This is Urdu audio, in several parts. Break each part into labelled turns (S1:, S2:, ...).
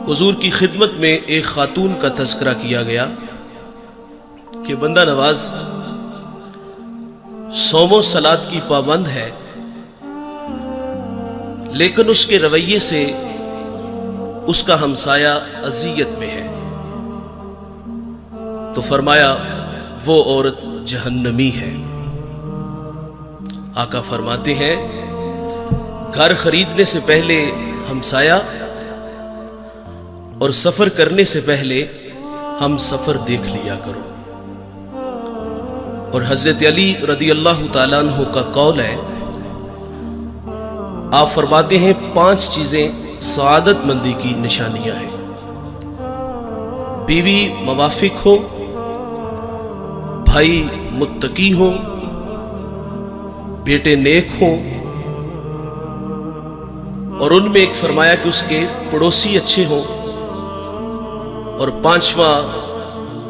S1: حضور کی خدمت میں ایک خاتون کا تذکرہ کیا گیا کہ بندہ نواز صوم و صلات کی پابند ہے، لیکن اس کے رویے سے اس کا ہمسایہ اذیت میں ہے، تو فرمایا وہ عورت جہنمی ہے۔ آقا فرماتے ہیں گھر خریدنے سے پہلے ہمسایہ اور سفر کرنے سے پہلے ہم سفر دیکھ لیا کرو۔ اور حضرت علی رضی اللہ تعالیٰ عنہ کا قول ہے، آپ فرماتے ہیں 5 چیزیں سعادت مندی کی نشانیاں ہیں۔ بیوی موافق ہو، بھائی متقی ہو، بیٹے نیک ہوں، اور ان میں ایک فرمایا کہ اس کے پڑوسی اچھے ہوں، اور 5واں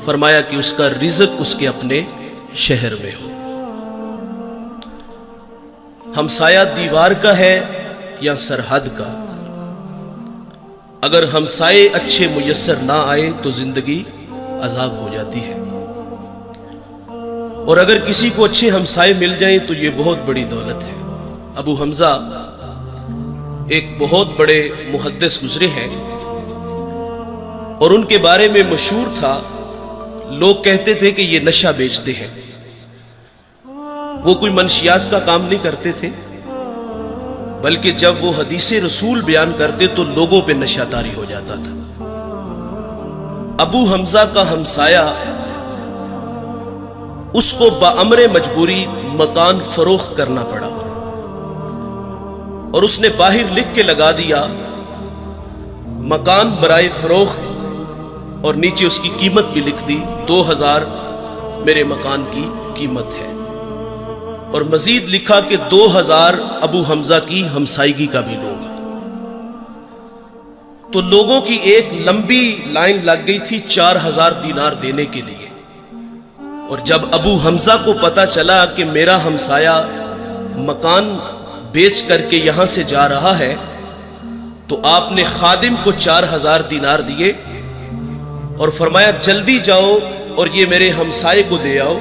S1: فرمایا کہ اس کا رزق اس کے اپنے شہر میں ہو۔ ہمسایہ دیوار کا ہے یا سرحد کا؟ اگر ہمسائے اچھے میسر نہ آئے تو زندگی عذاب ہو جاتی ہے، اور اگر کسی کو اچھے ہمسائے مل جائیں تو یہ بہت بڑی دولت ہے۔ ابو حمزہ ایک بہت بڑے محدث گزرے ہیں، اور ان کے بارے میں مشہور تھا، لوگ کہتے تھے کہ یہ نشہ بیچتے ہیں۔ وہ کوئی منشیات کا کام نہیں کرتے تھے، بلکہ جب وہ حدیث رسول بیان کرتے تو لوگوں پہ نشہ طاری ہو جاتا تھا۔ ابو حمزہ کا ہمسایہ اس کو بامر مجبوری مکان فروخت کرنا پڑا، اور اس نے باہر لکھ کے لگا دیا مکان برائے فروخت، اور نیچے اس کی قیمت بھی لکھ دی 2000 میرے مکان کی قیمت ہے، اور مزید لکھا کہ 2000 ابو حمزہ کی ہمسائیگی کا بھی لوں گا۔ تو لوگوں کی ایک لمبی لائن لگ گئی تھی 4000 دینار دینے کے لیے، اور جب ابو حمزہ کو پتا چلا کہ میرا ہمسایہ مکان بیچ کر کے یہاں سے جا رہا ہے، تو آپ نے خادم کو 4000 دینار دیے اور فرمایا جلدی جاؤ اور یہ میرے ہمسائے کو دے آؤ،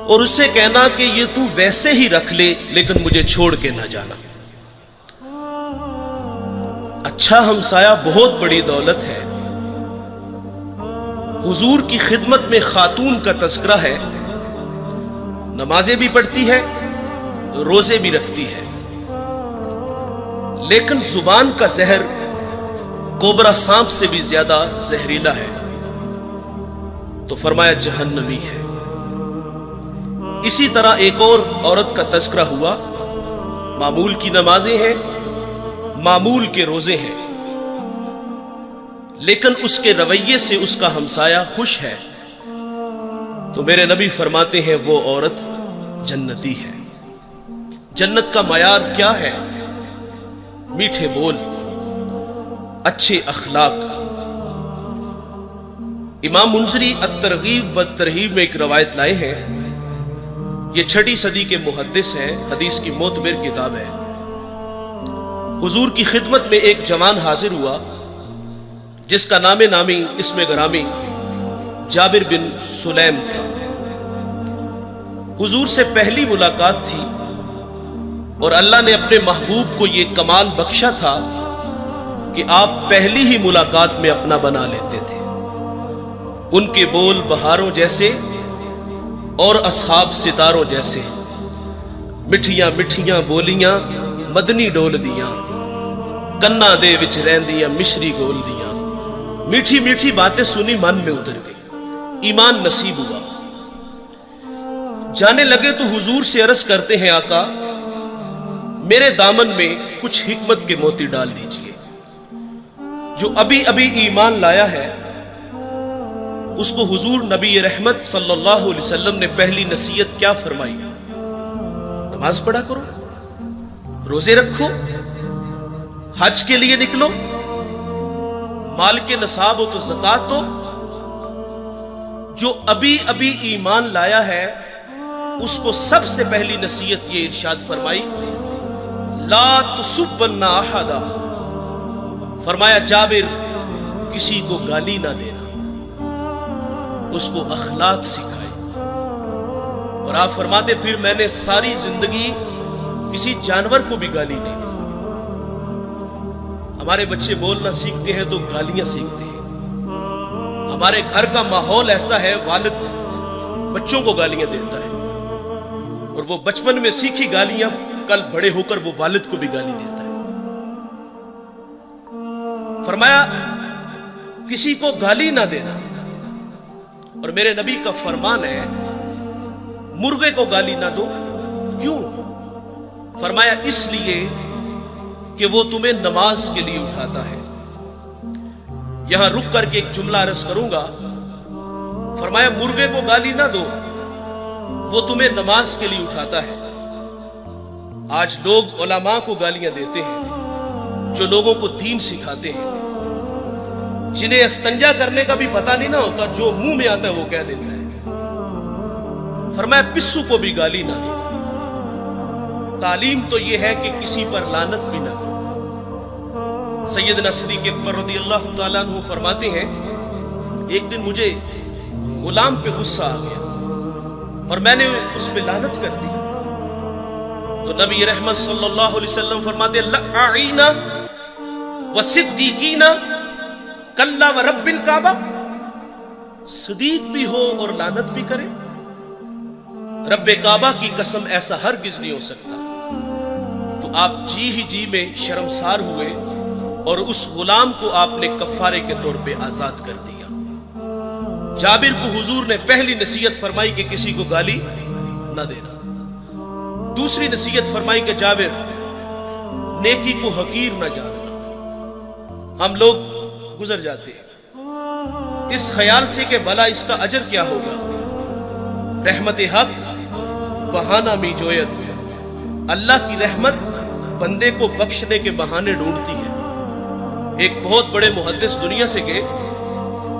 S1: اور اس سے کہنا کہ یہ تو ویسے ہی رکھ لے لیکن مجھے چھوڑ کے نہ جانا۔ اچھا ہمسایہ بہت بڑی دولت ہے۔ حضور کی خدمت میں خاتون کا تذکرہ ہے، نمازیں بھی پڑھتی ہے، روزے بھی رکھتی ہے، لیکن زبان کا زہر کوبرا سانپ سے بھی زیادہ زہریلا ہے، تو فرمایا جہنمی ہے۔ اسی طرح ایک اور عورت کا تذکرہ ہوا، معمول کی نمازیں ہیں، معمول کے روزے ہیں، لیکن اس کے رویے سے اس کا ہمسایہ خوش ہے، تو میرے نبی فرماتے ہیں وہ عورت جنتی ہے۔ جنت کا معیار کیا ہے؟ میٹھے بول، اچھے اخلاق۔ امام منذری الترغیب والترہیب میں ایک روایت لائے ہیں، یہ 6 صدی کے محدث ہیں، حدیث کی معتبر کتاب ہے۔ حضور کی خدمت میں ایک جوان حاضر ہوا جس کا نام نامی اسم گرامی جابر بن سلیم تھا۔ حضور سے پہلی ملاقات تھی، اور اللہ نے اپنے محبوب کو یہ کمال بخشا تھا کہ آپ پہلی ہی ملاقات میں اپنا بنا لیتے تھے۔ ان کے بول بہاروں جیسے اور اصحاب ستاروں جیسے، مٹھیاں مٹھیاں بولیاں مدنی ڈول دیاں، کنا دے وچ رہندیاں مشری گول دیاں۔ میٹھی میٹھی باتیں سنی من میں اتر گئی، ایمان نصیب ہوا۔ جانے لگے تو حضور سے عرض کرتے ہیں آقا میرے دامن میں کچھ حکمت کے موتی ڈال دیجئے۔ جو ابھی ابھی ایمان لایا ہے اس کو حضور نبی رحمت صلی اللہ علیہ وسلم نے پہلی نصیحت کیا فرمائی؟ نماز پڑھا کرو، روزے رکھو، حج کے لیے نکلو، مال کے نصاب ہو تو زکات دو۔ جو ابھی ابھی ایمان لایا ہے اس کو سب سے پہلی نصیحت یہ ارشاد فرمائی، لا تسبن احدا فرمایا جابر کسی کو گالی نہ دینا، اس کو اخلاق سکھائے۔ اور آپ فرماتے پھر میں نے ساری زندگی کسی جانور کو بھی گالی نہیں دی۔ ہمارے بچے بولنا سیکھتے ہیں تو گالیاں سیکھتے ہیں۔ ہمارے گھر کا ماحول ایسا ہے، والد بچوں کو گالیاں دیتا ہے، اور وہ بچپن میں سیکھی گالیاں کل بڑے ہو کر وہ والد کو بھی گالی دیتا ہے۔ فرمایا کسی کو گالی نہ دینا، اور میرے نبی کا فرمان ہے مرغے کو گالی نہ دو۔ کیوں؟ فرمایا اس لیے کہ وہ تمہیں نماز کے لیے اٹھاتا ہے۔ یہاں رک کر کے ایک جملہ عرض کروں گا۔ فرمایا مرغے کو گالی نہ دو، وہ تمہیں نماز کے لیے اٹھاتا ہے۔ آج لوگ علماء کو گالیاں دیتے ہیں، جو لوگوں کو دین سکھاتے ہیں، جنہیں استنجا کرنے کا بھی پتہ نہیں نہ ہوتا، جو منہ میں آتا ہے وہ کہہ دیتا ہے۔ فرمایا پسو کو بھی گالی نہ دو۔ تعلیم تو یہ ہے کہ کسی پر لعنت بھی نہ کرو۔ سیدنا صدیق اکبر رضی اللہ تعالیٰ عنہ فرماتے ہیں ایک دن مجھے غلام پہ غصہ آ گیا اور میں نے اس پہ لعنت کر دی، تو نبی رحمت صلی اللہ علیہ وسلم فرماتے لعین وصدیقین کلا ورب الکعبہ، صدیق بھی ہو اور لعنت بھی کرے، رب کعبہ کی قسم ایسا ہرگز نہیں ہو سکتا۔ تو آپ جی میں شرمسار ہوئے اور اس غلام کو آپ نے کفارے کے طور پہ آزاد کر دیا۔ جابر کو حضور نے پہلی نصیحت فرمائی کہ کسی کو گالی نہ دینا۔ دوسری نصیحت فرمائی کہ جابر نیکی کو حقیر نہ جاننا۔ ہم لوگ گزر جاتے ہیں اس خیال سے کہ بھلا اس کا اجر کیا ہوگا۔ رحمت حق بہانہ می جویت، اللہ کی رحمت بندے کو بخشنے کے بہانے ڈھونڈتی ہے۔ ایک بہت بڑے محدث دنیا سے گئے،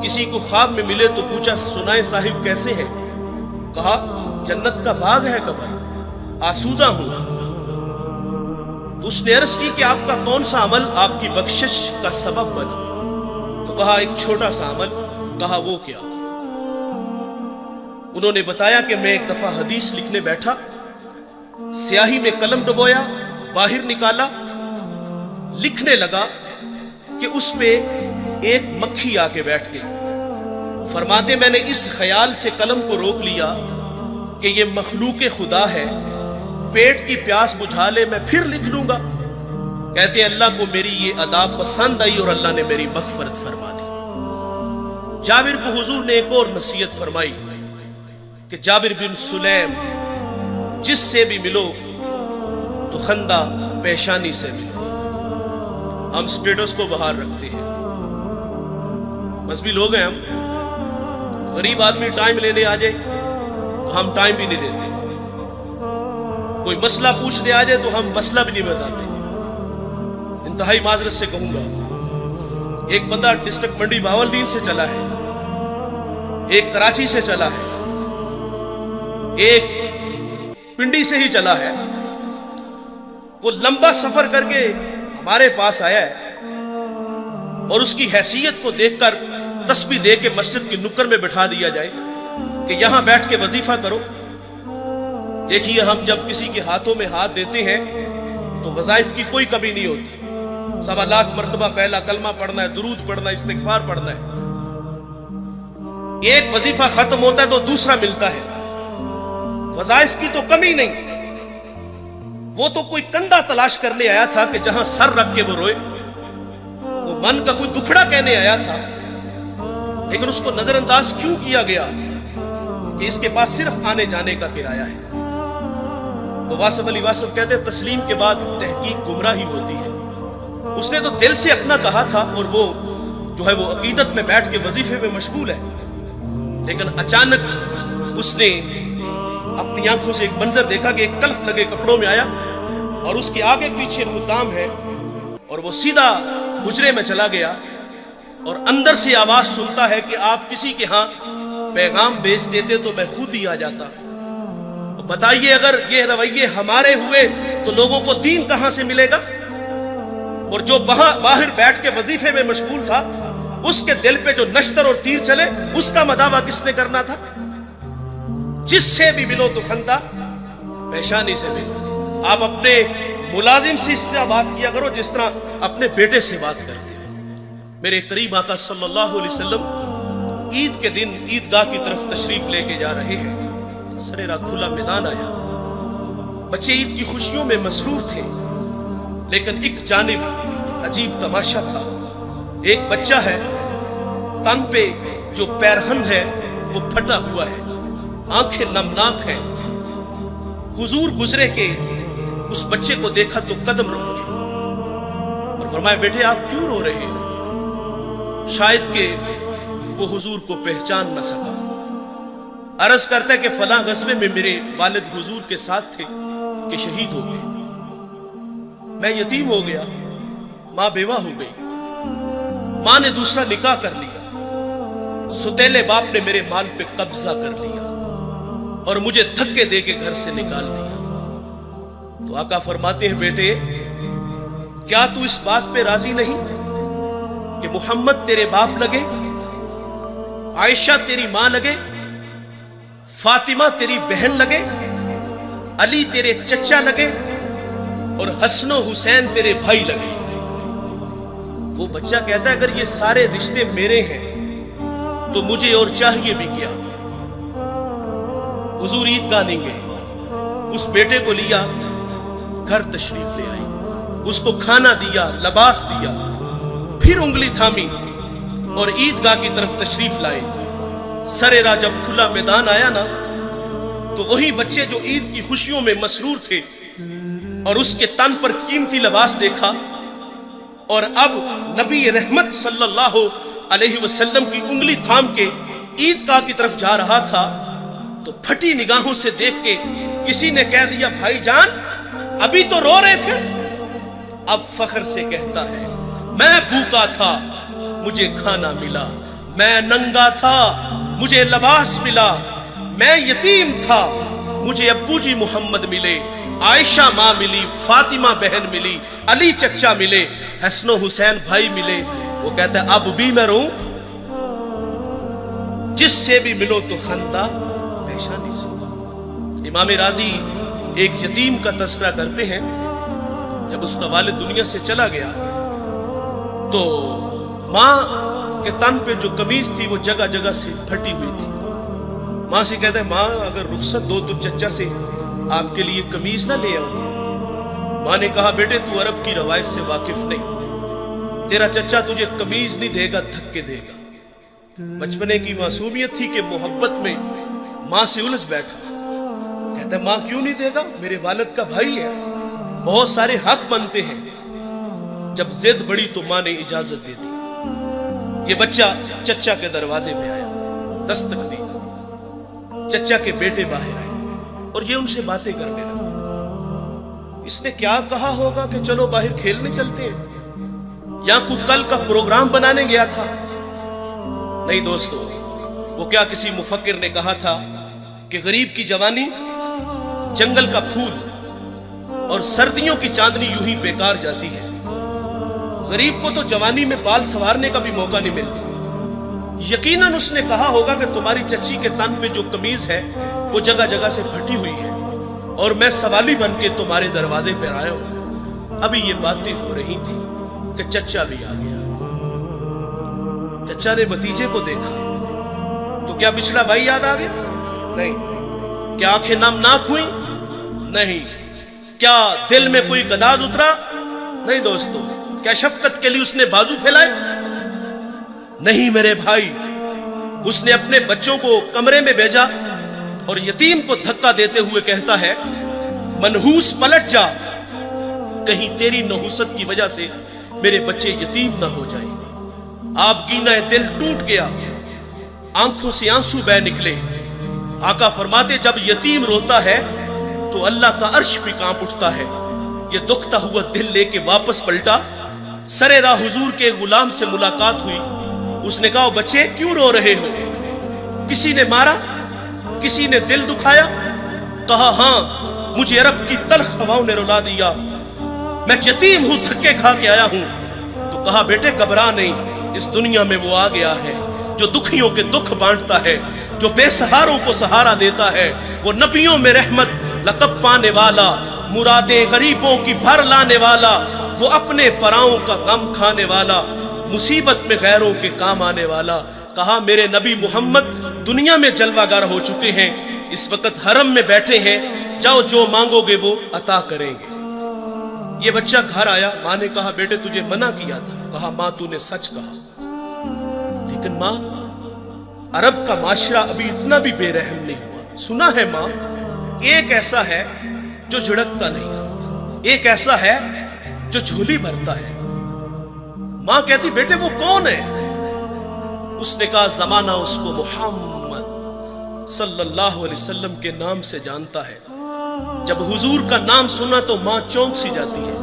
S1: کسی کو خواب میں ملے تو پوچھا سنائے صاحب کیسے ہیں؟ کہا جنت کا باغ ہے قبر، آسودہ ہوں۔ تو اس نے عرض کی کہ آپ کا کون سا عمل آپ کی بخشش کا سبب بنا؟ تو کہا ایک چھوٹا سا عمل۔ کہا وہ کیا؟ انہوں نے بتایا کہ میں ایک دفعہ حدیث لکھنے بیٹھا، سیاہی میں قلم ڈبویا، باہر نکالا، لکھنے لگا کہ اس پہ ایک مکھی آ کے بیٹھ گئی۔ فرماتے میں نے اس خیال سے قلم کو روک لیا کہ یہ مخلوق خدا ہے، پیٹ کی پیاس بجھا لے میں پھر لکھ لوں گا۔ کہتے ہیں اللہ کو میری یہ ادا پسند آئی اور اللہ نے میری مغفرت فرما دی۔ جابر کو حضور نے ایک اور نصیحت فرمائی کہ جابر بن سلیم جس سے بھی ملو تو خندہ پیشانی سے ملو۔ ہم سٹیٹس کو باہر رکھتے ہیں، مذہبی لوگ ہیں ہم، غریب آدمی ٹائم لینے آ جائے تو ہم ٹائم بھی نہیں دیتے، کوئی مسئلہ پوچھنے آ جائے تو ہم مسئلہ بھی نہیں بتاتے۔ انتہائی معذرت سے کہوں گا، ایک بندہ ڈسٹرکٹ منڈی بہاولدین سے چلا ہے، ایک کراچی سے چلا ہے، ایک پنڈی سے ہی چلا ہے، وہ لمبا سفر کر کے ہمارے پاس آیا ہے اور اس کی حیثیت کو دیکھ کر تسبیح دے کے مسجد کی نکر میں بٹھا دیا جائے کہ یہاں بیٹھ کے وظیفہ کرو۔ دیکھیے ہم جب کسی کے ہاتھوں میں ہاتھ دیتے ہیں تو وظائف کی کوئی کمی نہیں ہوتی، 1.25 لاکھ مرتبہ پہلا کلمہ پڑھنا ہے، درود پڑھنا ہے، استغفار پڑھنا ہے۔ ایک وظیفہ ختم ہوتا ہے تو دوسرا ملتا ہے، وظائف کی تو کمی نہیں۔ وہ تو کوئی کندھا تلاش کرنے آیا تھا کہ جہاں سر رکھ کے وہ روئے، وہ من کا کوئی دکھڑا کہنے آیا تھا، لیکن اس کو نظر انداز کیوں کیا گیا کہ اس کے پاس صرف آنے جانے کا کرایہ ہے۔ وہ واصف علی واصف کہتے ہیں تسلیم کے بعد تحقیق گمراہی ہوتی ہے۔ اس نے تو دل سے اپنا کہا تھا اور وہ جو ہے وہ عقیدت میں بیٹھ کے وظیفے میں مشغول ہے، لیکن اچانک اس نے اپنی آنکھوں سے ایک منظر دیکھا کہ ایک کلف لگے کپڑوں میں آیا اور اس کے آگے پیچھے خدام ہے، اور وہ سیدھا حجرے میں چلا گیا اور اندر سے آواز سنتا ہے کہ آپ کسی کے ہاں پیغام بھیج دیتے تو میں خود ہی آ جاتا۔ بتائیے اگر یہ رویے ہمارے ہوئے تو لوگوں کو دین کہاں سے ملے گا؟ اور جو باہر بیٹھ کے وظیفے میں مشغول تھا اس کے دل پہ جو نشتر اور تیر چلے اس کا مداوع کس نے کرنا تھا؟ جس سے بھی ملو تو خندہ پیشانی سے ملو. آپ اپنے ملازم سے اس طرح بات کیا کرو جس طرح اپنے بیٹے سے بات کرتے ہو. میرے کریم آقا صلی اللہ علیہ وسلم عید کے دن عیدگاہ کی طرف تشریف لے کے جا رہے ہیں. سرے راہ کھلا میدان آیا. بچے عید کی خوشیوں میں مسرور تھے، لیکن ایک جانب عجیب تماشا تھا. ایک بچہ ہے، تن پہ جو پیرہن ہے وہ پھٹا ہوا ہے، آنکھیں نمناک ہیں. حضور گزرے کہ اس بچے کو دیکھا تو قدم رک گئے اور فرمایا بیٹے آپ کیوں رو رہے ہو؟ شاید کہ وہ حضور کو پہچان نہ سکا. عرض کرتا ہے کہ فلاں غزوے میں میرے والد حضور کے ساتھ تھے کہ شہید ہو گئے. میں یتیم ہو گیا، ماں بیوہ ہو گئی. ماں نے دوسرا نکاح کر لیا. ستیلے باپ نے میرے مال پہ قبضہ کر لیا اور مجھے دھکے دے کے گھر سے نکال دیا. تو آقا فرماتے ہیں بیٹے کیا تو اس بات پہ راضی نہیں کہ محمد تیرے باپ لگے، عائشہ تیری ماں لگے، فاطمہ تیری بہن لگے، علی تیرے چچا لگے اور حسن و حسین تیرے بھائی لگے. وہ بچہ کہتا ہے اگر یہ سارے رشتے میرے ہیں تو مجھے اور چاہیے بھی کیا. حضور عیدگاہ نہیں گئے، اس بیٹے کو لیا گھر تشریف لے آئی، اس کو کھانا دیا، لباس دیا، پھر انگلی تھامی اور عیدگاہ کی طرف تشریف لائے. سرے راہ جب کھلا میدان آیا نا تو وہی بچے جو عید کی خوشیوں میں مسرور تھے اور اس کے تن پر قیمتی لباس دیکھا اور اب نبی رحمت صلی اللہ علیہ وسلم کی انگلی تھام کے عیدگاہ کی طرف جا رہا تھا تو پھٹی نگاہوں سے دیکھ کے کسی نے کہہ دیا بھائی جان ابھی تو رو رہے تھے. اب فخر سے کہتا ہے میں بھوکا تھا مجھے کھانا ملا، میں ننگا تھا مجھے لباس ملا، میں یتیم تھا مجھے ابو جی محمد ملے، عائشہ ماں ملی، فاطمہ بہن ملی، علی چچا ملے، حسن و حسین بھائی ملے. وہ کہتا ہے اب بھی میں رہوں. جس سے بھی ملو تو خندہ پیشانی سے. امام راضی ایک یتیم کا تذکرہ کرتے ہیں. جب اس کا والد دنیا سے چلا گیا تو ماں کے تن پہ جو قمیض تھی وہ جگہ جگہ سے پھٹی ہوئی تھی. ماں سے کہتا ہے ماں اگر رخصت دو تو چچا سے آپ کے لیے قمیض نہ لے آؤں. ماں نے کہا بیٹے تو عرب کی روایت سے واقف نہیں، تیرا چچا تجھے قمیض نہیں دے گا دھکے دے گا. بچپنے کی معصومیت تھی کہ محبت میں ماں سے الجھ بیٹھا. کہتا ہے ماں کیوں نہیں دے گا، میرے والد کا بھائی ہے، بہت سارے حق بنتے ہیں. جب ضد بڑی تو ماں نے اجازت دے دی. یہ بچہ چچا کے دروازے میں آیا، دستک دی. چچا کے بیٹے باہر آئے اور یہ ان سے باتیں کرنے لگا. اس نے کیا کہا ہوگا کہ چلو باہر کھیلنے چلتے ہیں، یا کوئی کل کا پروگرام بنانے گیا تھا. نہیں دوستو، وہ کیا کسی مفکر نے کہا تھا کہ غریب کی جوانی جنگل کا پھول اور سردیوں کی چاندنی یوں ہی بیکار جاتی ہے. غریب کو تو جوانی میں بال سنوارنے کا بھی موقع نہیں ملتا. یقیناً اس نے کہا ہوگا کہ تمہاری چچی کے تن پہ جو قمیض ہے وہ جگہ جگہ سے پھٹی ہوئی ہے اور میں سوالی بن کے تمہارے دروازے پر آیا ہوں. ابھی یہ باتیں ہو رہی تھی کہ چچا بھی آ گیا. چچا نے بھتیجے کو دیکھا تو کیا پچھلا بھائی یاد آ گیا؟ نہیں. کیا آنکھیں نمناک ہوئی؟ نہیں. کیا دل میں کوئی گداز اترا؟ نہیں دوستو. کیا شفقت کے لیے اس نے بازو پھیلائے؟ نہیں میرے بھائی. اس نے اپنے بچوں کو کمرے میں بھیجا اور یتیم کو دھکا دیتے ہوئے کہتا ہے منحوس پلٹ جا، کہیں تیری نحوست کی وجہ سے میرے بچے یتیم نہ ہو جائیں. آپ گینا دل ٹوٹ گیا، آنکھوں سے آنسو بہ نکلے. آقا فرماتے جب یتیم روتا ہے تو اللہ کا عرش بھی کانپ اٹھتا ہے. یہ دکھتا ہوا دل لے کے واپس پلٹا. سرے راہ حضور کے غلام سے ملاقات ہوئی. اس نے کہا بچے کیوں رو رہے ہو؟ کسی نے مارا؟ کسی نے دل دکھایا؟ کہا ہاں مجھے عرب کی تلخ ہواؤں نے رلا دیا. میں یتیم ہوں، دھکے کھا کے آیا ہوں۔ تو کہا بیٹے گھبرا نہیں، اس دنیا میں وہ آ گیا ہے جو دکھیوں کے دکھ بانٹتا ہے، جو بے سہاروں کو سہارا دیتا ہے، وہ نبیوں میں رحمت لقب پانے والا، مرادیں غریبوں کی بھر لانے والا، وہ اپنے پراؤں کا غم کھانے والا، مصیبت میں غیروں کے کام آنے والا۔ کہا میرے نبی محمد دنیا میں جلوہ گر ہو چکے ہیں، اس وقت حرم میں بیٹھے ہیں، جاؤ جو مانگو گے وہ عطا کریں گے۔ یہ بچہ گھر آیا، ماں نے کہا بیٹے تجھے منع کیا تھا۔ کہا ماں تو نے سچ کہا، لیکن ماں عرب کا معاشرہ ابھی اتنا بھی بے رحم نہیں ہوا۔ سنا ہے ماں ایک ایسا ہے جو جھڑکتا نہیں، ایک ایسا ہے جو جھولی بھرتا ہے۔ ماں کہتی بیٹے وہ کون ہے؟ اس نے کہا زمانہ اس کو محمد صلی اللہ علیہ وسلم کے نام سے جانتا ہے۔ جب حضور کا نام سنا تو ماں چونک سی جاتی ہے۔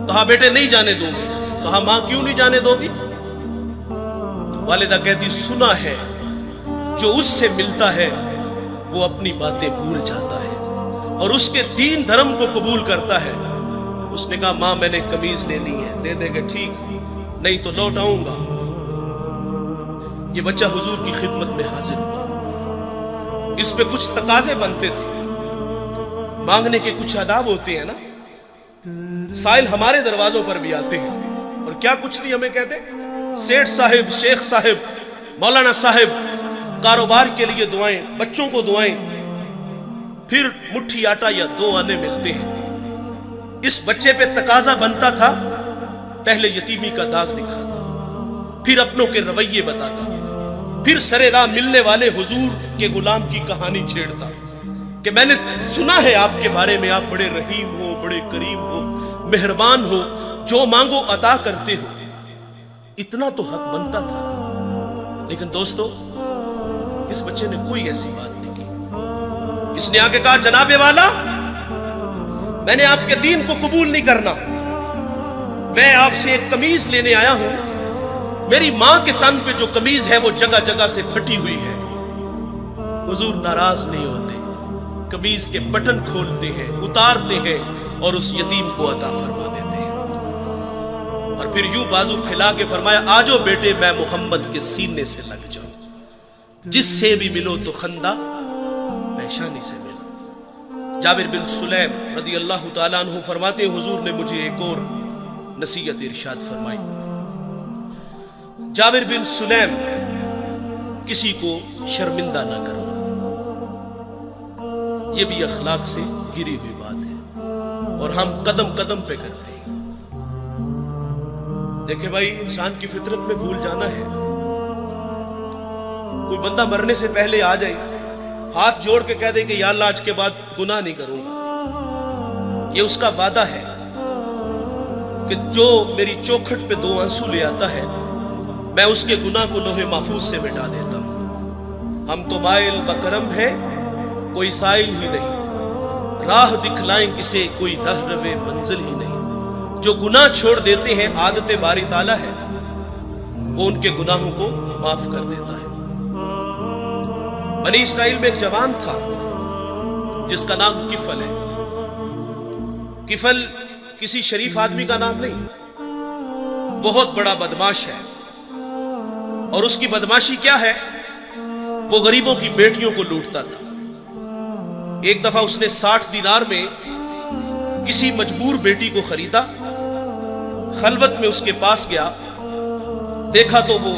S1: کہا بیٹے نہیں جانے دوں گی۔ کہا ماں کیوں نہیں جانے دو گی؟ تو والدہ کہتی سنا ہے جو اس سے ملتا ہے وہ اپنی باتیں بھول جاتا ہے اور اس کے دین دھرم کو قبول کرتا ہے۔ اس نے کہا ماں میں نے قمیض لینی ہے، دے دے گے ٹھیک، نہیں تو لوٹ آؤں گا۔ یہ بچہ حضور کی خدمت میں حاضر ہوا۔ اس پہ کچھ تقاضے بنتے تھے، مانگنے کے کچھ آداب ہوتے ہیں نا۔ سائل ہمارے دروازوں پر بھی آتے ہیں اور کیا کچھ نہیں ہمیں کہتے، سیٹھ صاحب، شیخ صاحب، مولانا صاحب، کاروبار کے لیے دعائیں، بچوں کو دعائیں، پھر مٹھی آٹا یا 2 آنے ملتے ہیں۔ اس بچے پہ تقاضا بنتا تھا پہلے یتیمی کا داغ دکھاتا، پھر اپنوں کے رویے بتاتا، پھر سرے راہ ملنے والے حضور کے غلام کی کہانی چھیڑتا کہ میں نے سنا ہے آپ کے بارے میں، آپ بڑے رحیم ہو، بڑے کریم ہو، مہربان ہو، جو مانگو عطا کرتے ہو۔ اتنا تو حق بنتا تھا، لیکن دوستو اس بچے نے کوئی ایسی بات نہیں کی۔ اس نے آگے کہا جناب والا میں نے آپ کے دین کو قبول نہیں کرنا، میں آپ سے ایک قمیض لینے آیا ہوں، میری ماں کے تن پہ جو قمیض ہے وہ جگہ جگہ سے پھٹی ہوئی ہے۔ حضور ناراض نہیں ہوتے، قمیض کے بٹن کھولتے ہیں، اتارتے ہیں اور اس یتیم کو عطا فرما دیتے ہیں، اور پھر یوں بازو پھیلا کے فرمایا آجو بیٹے میں محمد کے سینے سے لگ جاؤں، جس سے بھی ملو تو خندہ پیشانی سے ملو۔ جابر بن سلیم رضی اللہ تعالیٰ عنہ فرماتے ہیں حضور نے مجھے ایک اور نصیحت ارشاد فرمائی۔ جابر بن سلیم کسی کو شرمندہ نہ کرنا، یہ بھی اخلاق سے گری ہوئی بات ہے اور ہم قدم قدم پہ کرتے ہیں۔ دیکھیں بھائی انسان کی فطرت میں بھول جانا ہے۔ کوئی بندہ مرنے سے پہلے آ جائے، ہاتھ جوڑ کے کہہ دے کہ یا اللہ آج کے بعد گناہ نہیں کروں گا، یہ اس کا وعدہ ہے کہ جو میری چوکھٹ پہ 2 آنسو لے آتا ہے میں اس کے گناہ کو لوح محفوظ سے مٹا دیتا ہوں۔ ہم تو مائل بکرم ہے کوئی سائل ہی نہیں، راہ دکھلائیں کسے کوئی رہروے منزل ہی نہیں۔ جو گناہ چھوڑ دیتے ہیں عادت باری تعالیٰ ہے، وہ ان کے گناہوں کو معاف کر دیتا ہے۔ بنی اسرائیل میں ایک جوان تھا جس کا نام کفل ہے۔ کفل کسی شریف آدمی کا نام نہیں، بہت بڑا بدماش ہے، اور اس کی بدماشی کیا ہے، وہ غریبوں کی بیٹیوں کو لوٹتا تھا۔ ایک دفعہ اس نے 60 دینار میں کسی مجبور بیٹی کو خریدا، خلوت میں اس کے پاس گیا، دیکھا تو وہ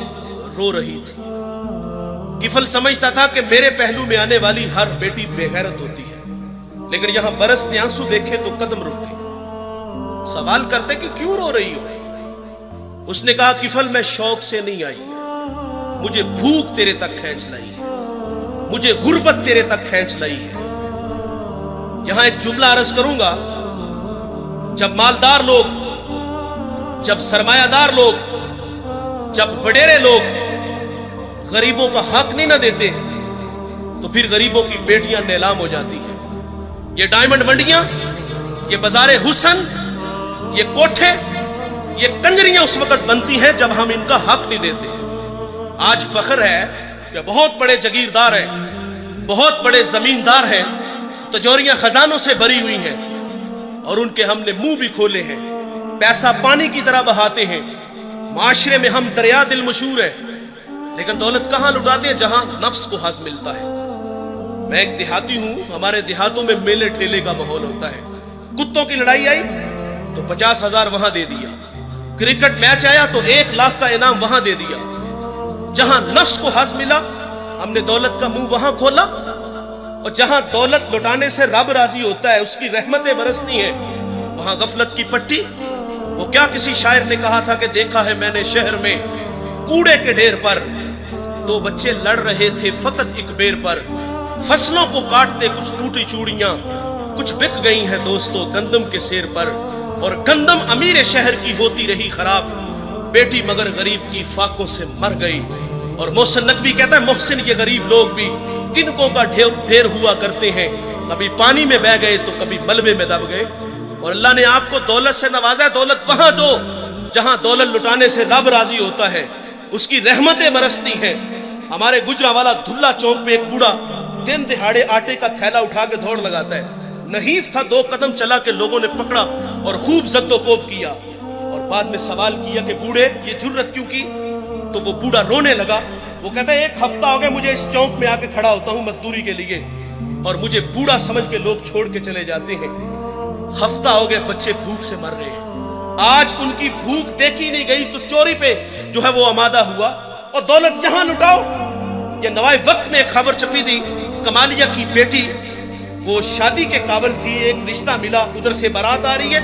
S1: رو رہی تھی۔ کفل سمجھتا تھا کہ میرے پہلو میں آنے والی ہر بیٹی بے غیرت ہوتی ہے، لیکن یہاں برستے آنسو دیکھے تو قدم رک گئے۔ سوال کرتے کہ کیوں رو رہی ہو؟ اس نے کہا کفل میں شوق سے نہیں آئی، مجھے بھوک تیرے تک کھینچ لائی ہے، مجھے غربت تیرے تک کھینچ لائی ہے۔ یہاں ایک جملہ عرض کروں گا، جب مالدار لوگ، جب سرمایہ دار لوگ، جب وڈیرے لوگ غریبوں کا حق نہیں نہ دیتے تو پھر غریبوں کی بیٹیاں نیلام ہو جاتی ہیں۔ یہ ڈائمنڈ منڈیاں، یہ بازار حسن، یہ کوٹھے، یہ کنجریاں اس وقت بنتی ہیں جب ہم ان کا حق نہیں دیتے۔ آج فخر ہے کہ بہت بڑے جگیردار ہیں، بہت بڑے زمیندار ہیں، تجوریاں خزانوں سے بھری ہوئی ہیں، اور ان کے ہم نے منہ بھی کھولے ہیں، پیسہ پانی کی طرح بہاتے ہیں، معاشرے میں ہم دریا دل مشہور ہے، لیکن دولت کہاں لٹاتے ہیں؟ جہاں نفس کو حظ ملتا ہے۔ میں ایک دیہاتی ہوں، ہمارے دیہاتوں میں میلے ٹھیلے کا ماحول ہوتا ہے، کتوں کی لڑائی آئی تو 50,000 وہاں دے دیا، کرکٹ میچ آیا تو 1,00,000 کا انعام وہاں دے دیا۔ جہاں نفس کو حظ ملا ہم نے دولت کا منہ وہاں کھولا، اور جہاں دولت لٹانے سے رب راضی ہوتا ہے، اس کی رحمتیں برستی ہیں، وہاں غفلت کی پٹی۔ وہ کیا کسی شاعر نے کہا تھا کہ دیکھا ہے میں نے شہر میں کوڑے کے ڈھیر پر 2 بچے لڑ رہے تھے فقط ایک بیر پر، فصلوں کو کاٹتے کچھ ٹوٹی چوڑیاں، کچھ بک گئی ہیں دوستو گندم کے سیر پر، اور گندم امیر شہر کی ہوتی رہی خراب، بیٹی مگر غریب کی فاقوں سے مر گئی۔ اور محسن نقوی کہتا ہے محسن یہ غریب لوگ بھی تنکوں کا ڈھیر ہوا کرتے ہیں، کبھی پانی میں بہ گئے تو کبھی ملبے میں دب گئے۔ اور اللہ نے آپ کو دولت سے نوازا ہے، دولت وہاں جہاں دولت لٹانے سے رب راضی ہوتا ہے، اس کی رحمتیں برستی ہیں۔ ہمارے گجرانوالہ دھلا چوک میں ایک بوڑھا دن دہاڑے آٹے کا تھیلا اٹھا کے دوڑ لگاتا ہے، نحیف تھا، 2 قدم چلا کہ لوگوں نے پکڑا اور خوب زد و کوب کیا، اور بعد میں سوال کیا کہ بوڑھے یہ جرت کیوں کی؟ تو وہ بوڑھا رونے لگا، وہ کہتا ہے 1 ہفتہ ہو گیا مجھے اس چوک میں آ کے کھڑا ہوتا ہوں مزدوری کے لیے، اور مجھے بوڑھا سمجھ کے لوگ چھوڑ کے چلے جاتے ہیں، ہفتہ ہو گئے بچے بھوک سے مر رہے ہیں، آج ان کی بھوک دیکھی نہیں گئی تو چوری پہ جو ہے وہ آمادہ ہوا، اور دولت یہاں لٹاؤ۔ یہ نوائے وقت میں ایک خبر چھپی تھی، کمالیہ کی بیٹی وہ شادی کے قابل تھی، ایک رشتہ ملا، ادھر سے بارات آ رہی ہے،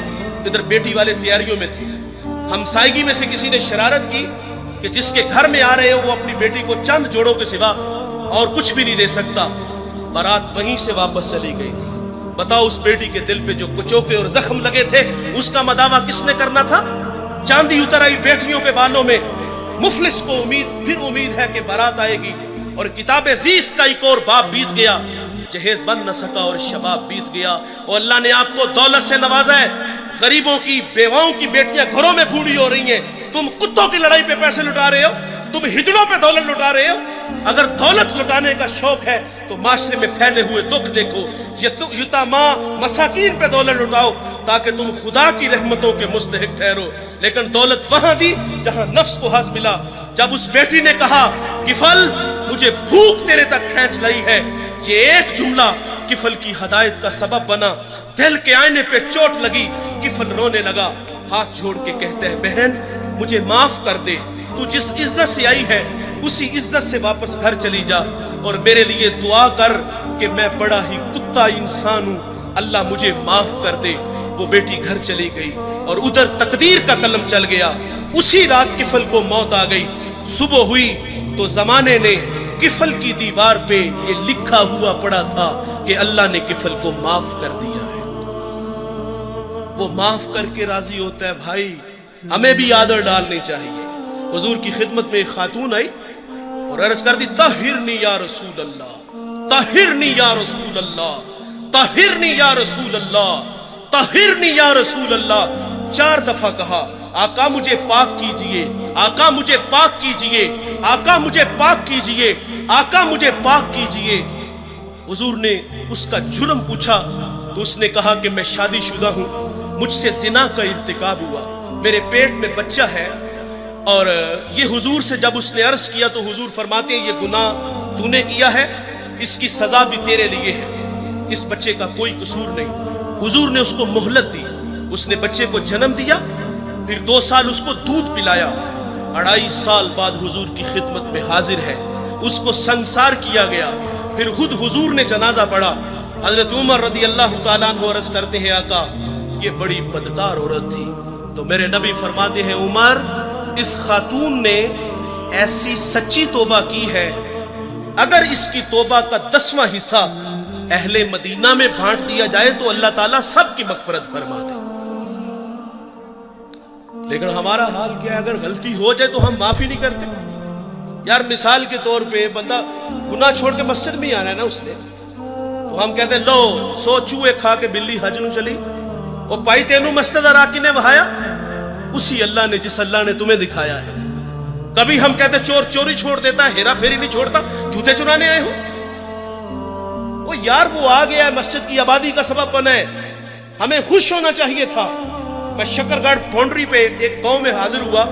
S1: ادھر بیٹی والے تیاریوں میں تھے، ہمسائیگی میں سے کسی نے شرارت کی کہ جس کے گھر میں آ رہے ہو وہ اپنی بیٹی کو چند جوڑوں کے سوا اور کچھ بھی نہیں دے سکتا، بارات وہیں سے واپس چلی گئی تھی۔ بتاؤ اس بیٹی کے دل پہ جو کچوکے اور زخم لگے تھے اس کا مداوع کس نے کرنا تھا؟ چاندی اتر آئی بیٹیوں کے بالوں میں، مفلس کو پھر امید ہے کہ بارات آئے گی، اور کتاب زیست کا ایک اور باب بیت گیا، جہیز بن نہ سکا اور شباب بیت گیا۔ اور اللہ نے آپ کو دولت سے نوازا ہے، غریبوں کی بیواؤں کی بیٹیاں گھروں میں بوڑھی ہو رہی ہیں، تم کتوں کی لڑائی پہ پیسے لٹا رہے ہو، تم ہجڑوں پہ دولت لٹا رہے ہو۔ اگر دولت لٹانے کا شوق ہے تو معاشرے میں پھیلے ہوئے دکھ دیکھو، یتاما مساکین پہ دولت لٹاؤ تاکہ تم خدا کی رحمتوں کے مستحق ٹھہرو، لیکن دولت وہاں دی جہاں نفس کو حظ ملا۔ جب اس بیٹی نے کہا کفل مجھے بھوک تیرے تک کھینچ لائی ہے، یہ ایک جملہ کفل کی ہدایت کا سبب بنا، دل کے آئینے پہ چوٹ لگی، کفل رونے لگا، ہاتھ چھوڑ کے کہتے ہیں بہن مجھے معاف کر دے، تو جس عزت سے آئی ہے اسی عزت سے واپس گھر چلی جا، اور میرے لیے دعا کر کہ میں بڑا ہی کتا انسان ہوں، اللہ مجھے معاف کر دے۔ وہ بیٹی گھر چلی گئی اور ادھر تقدیر کا قلم چل گیا، اسی رات کفل کو موت آ گئی۔ صبح ہوئی تو زمانے نے کفل کی دیوار پہ یہ لکھا ہوا پڑا تھا کہ اللہ نے کفل کو معاف کر دیا ہے۔ وہ معاف کر کے راضی ہوتا ہے۔ بھائی ہمیں بھی عادت ڈالنی چاہیے۔ حضور کی خدمت میں ایک خاتون آئی اور عرض کر دی طہرنی یا رسول اللہ، طہرنی یا رسول اللہ، طہرنی یا رسول اللہ، طہرنی یا رسول اللہ، 4 دفعہ کہا آقا مجھے پاک کیجئے، آقا مجھے پاک کیجئے، آقا مجھے پاک کیجئے، آقا مجھے پاک کیجئے۔ حضور نے اس کا جرم پوچھا تو اس نے کہا کہ میں شادی شدہ ہوں، مجھ سے زنا کا ارتکاب ہوا، میرے پیٹ میں بچہ ہے۔ اور یہ حضور سے جب اس نے عرض کیا تو حضور فرماتے ہیں یہ گناہ تو نے کیا ہے، اس کی سزا بھی تیرے لیے ہے، اس بچے کا کوئی قصور نہیں۔ حضور نے اس کو مہلت دی، اس نے بچے کو جنم دیا، پھر 2 سال اس کو دودھ پلایا، 2.5 سال بعد حضور کی خدمت میں حاضر ہے، اس کو سنسار کیا گیا، پھر خود حضور نے جنازہ پڑھا۔ حضرت عمر رضی اللہ تعالیٰ عنہ عرض کرتے ہیں آقا یہ بڑی بدکار عورت تھی، تو میرے نبی فرماتے ہیں عمر اس خاتون نے ایسی سچی توبہ کی ہے، اگر اس کی توبہ کا 10واں حصہ اہل مدینہ میں بانٹ دیا جائے تو اللہ تعالیٰ سب کی مغفرت فرما دے۔ لیکن ہمارا حال کیا ہے، اگر غلطی ہو جائے تو ہم معافی نہیں کرتے۔ یار مثال کے طور پہ بندہ گناہ چھوڑ کے مسجد میں ہی آنا ہے نا اس نے، تو ہم کہتے ہیں لو 100 چوہے کھا کے بلی حج نو چلی، وہ پائی تینوں مسجد اراکی نے وہایا، اسی اللہ نے جس اللہ نے تمہیں دکھایا ہے۔ کبھی ہم کہتے چور چوری چھوڑ دیتا ہے، ہیرا پھیری نہیں چھوڑتا، جوتے چرانے آئے ہو۔ وہ یار وہ آ گیا ہے، مسجد کی آبادی کا سبب بنا ہے، ہمیں خوش ہونا چاہیے تھا. میں شکرگڑھ پونڈری پہ ایک گاؤں میں حاضر ہوا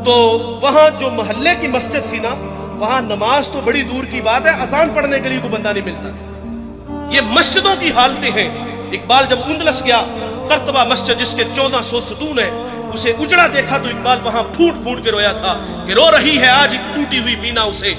S1: تو وہاں جو محلے کی مسجد تھی نا، وہاں نماز تو بڑی دور کی بات ہے، اذان پڑھنے کے لیے کوئی بندہ نہیں ملتا تھا. یہ مسجدوں کی حالتیں ہیں. اقبال جب اندلس گیا، قرطبہ مسجد جس کے 1400 ستون ہیں، اسے اجڑا دیکھا تو اقبال وہاں پھوٹ پھوٹ کے رویا تھا کہ رو رہی ہے آج ایک ٹوٹی ہوئی مینا اسے.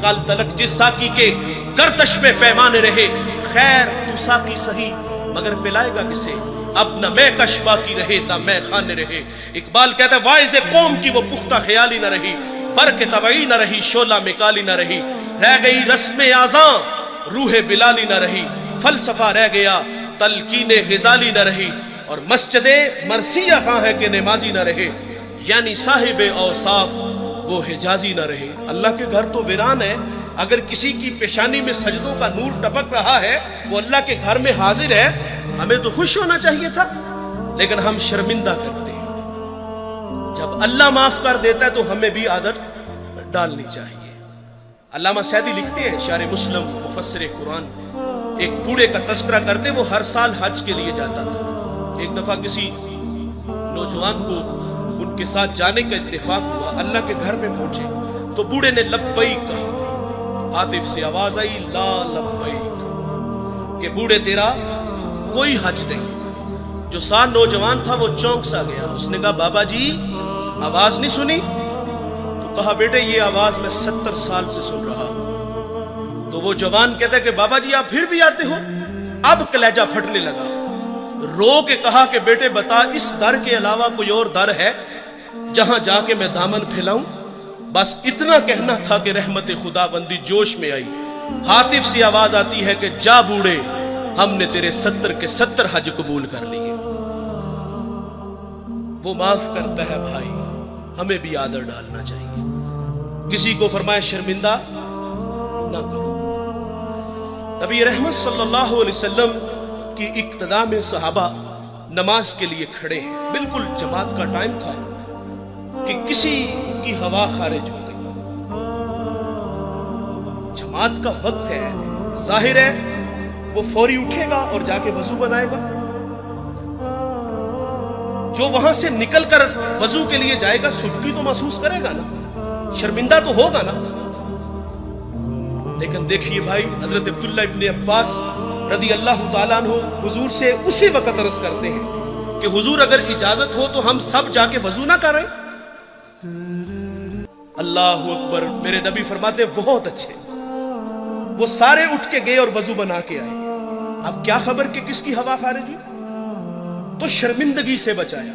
S1: کل تلک جس ساکی کے گردش میں پیمانے رہے، خیر تو ساکی سہی مگر پلائے گا کسے، اب نہ میں کشبہ کی رہے نہ میں خانے رہے. اقبال کہتا ہے وائز قوم کی وہ پختہ خیالی نہ رہی، برق طبعی نہ رہی، شعلہ مکالی نہ رہی، رہ گئی رسم آذاں روح بلالی نہ رہی، فلسفہ رہ گیا تلقین غزالی نہ رہی، اور مسجد مرثیہ خواہ ہے کہ نمازی نہ رہے، یعنی صاحب اوصاف وہ حجازی نہ رہے. اللہ کے گھر تو ویران ہے، اگر کسی کی پیشانی میں سجدوں کا نور ٹپک رہا ہے، وہ اللہ کے گھر میں حاضر ہے، ہمیں تو خوش ہونا چاہیے تھا، لیکن ہم شرمندہ کرتے ہیں. جب اللہ معاف کر دیتا ہے تو ہمیں بھی عادت ڈالنی چاہیے. علامہ سعدی لکھتے ہیں، شارح مسلم مفسر قرآن، ایک بوڑھے کا تذکرہ کرتے، وہ ہر سال حج کے لیے جاتا تھا. ایک دفعہ کسی نوجوان کو ان کے ساتھ جانے کا اتفاق ہوا. اللہ کے گھر میں پہنچے تو بوڑھے نے لبیک کہا. عاطف سے آواز آئی لا لبیک، کہ بوڑھے تیرا کوئی حج نہیں. جو ساتھ نوجوان تھا وہ چونک سا گیا. اس نے کہا بابا جی آواز نہیں سنی؟ تو کہا بیٹے یہ آواز میں 70 سال سے سن رہا ہوں. تو وہ جوان کہتا ہے کہ بابا جی آپ پھر بھی آتے ہو؟ اب کلیجہ پھٹنے لگا، رو کے کہا کہ بیٹے بتا اس در کے علاوہ کوئی اور در ہے جہاں جا کے میں دامن پھیلاؤں؟ بس اتنا کہنا تھا کہ رحمت خدا بندی جوش میں آئی. عاطف سے آواز آتی ہے کہ جا بوڑھے، ہم نے تیرے 70 کے 70 حج قبول کر لیے. وہ معاف کرتا ہے بھائی، ہمیں بھی آدر ڈالنا چاہیے. کسی کو فرمائے شرمندہ نہ کرو. نبی رحمت صلی اللہ علیہ وسلم کی اقتداء میں صحابہ نماز کے لیے کھڑے ہیں. بالکل جماعت کا ٹائم تھا کہ کسی کی ہوا خارج ہو گئی. جماعت کا وقت ہے، ظاہر ہے وہ فوری اٹھے گا اور جا کے وضو بنائے گا. جو وہاں سے نکل کر وضو کے لیے جائے گا سبکی تو محسوس کرے گا نا، شرمندہ تو ہوگا نا. لیکن دیکھیے بھائی، حضرت عبداللہ ابن عباس رضی اللہ تعالیٰ عنہ حضور سے اسی وقت عرض کرتے ہیں کہ حضور اگر اجازت ہو تو ہم سب جا کے وضو نہ کریں. اللہ اکبر. میرے نبی فرماتے ہیں بہت اچھے. وہ سارے اٹھ کے گئے اور وضو بنا کے آئے. اب کیا خبر کہ کس کی ہوا خارج ہوئی؟ تو شرمندگی سے بچایا.